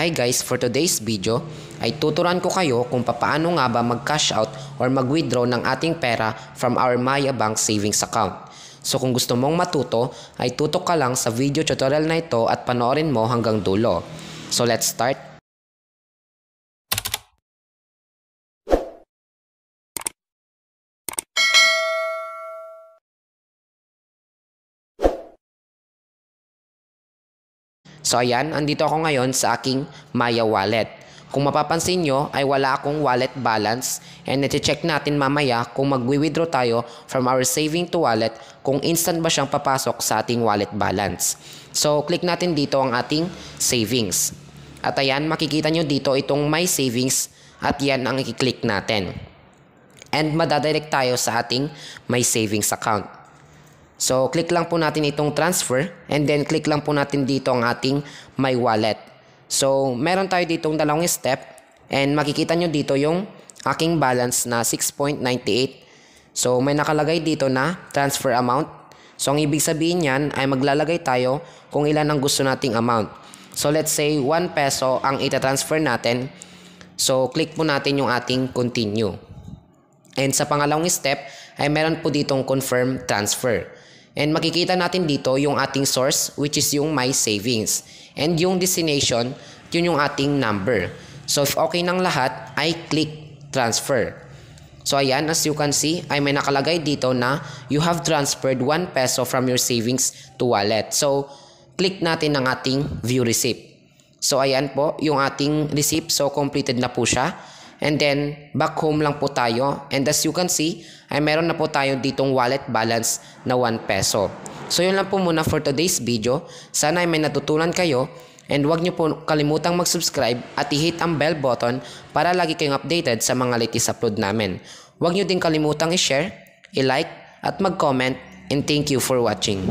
Hi guys, for today's video ay tuturuan ko kayo kung paano nga ba mag-cash out or mag-withdraw ng ating pera from our Maya Bank savings account. So kung gusto mong matuto ay tutok ka lang sa video tutorial na ito at panoorin mo hanggang dulo. So let's start. So ayan, andito ako ngayon sa aking Maya wallet. Kung mapapansin nyo ay wala akong wallet balance and nati-check natin mamaya kung mag-withdraw tayo from our saving to wallet kung instant ba siyang papasok sa ating wallet balance. So click natin dito ang ating savings. At ayan, makikita nyo dito itong my savings at yan ang i-click natin. And madadirect tayo sa ating my savings account. So, click lang po natin itong transfer and then click lang po natin dito ang ating my wallet. So, meron tayo ditong dalawang step and makikita nyo dito yung aking balance na 6.98. So, may nakalagay dito na transfer amount. So, ang ibig sabihin yan ay maglalagay tayo kung ilan ang gusto nating amount. So, let's say 1 peso ang itatransfer natin. So, click po natin yung ating continue. And sa pangalawang step ay meron po ditong confirm transfer. And makikita natin dito yung ating source which is yung my savings. And yung destination, yun yung ating number. So if okay ng lahat, ay click transfer. So ayan, as you can see, ay may nakalagay dito na you have transferred 1 peso from your savings to wallet. So click natin ang ating view receipt. So ayan po, yung ating receipt. So completed na po siya. And then, back home lang po tayo. And as you can see, ay meron na po tayo ditong wallet balance na 1 peso. So, yun lang po muna for today's video. Sana ay may natutunan kayo. And huwag nyo po kalimutang mag-subscribe at i-hit ang bell button para lagi kayong updated sa mga latest upload namin. Huwag nyo din kalimutang i-share, i-like, at mag-comment. And thank you for watching.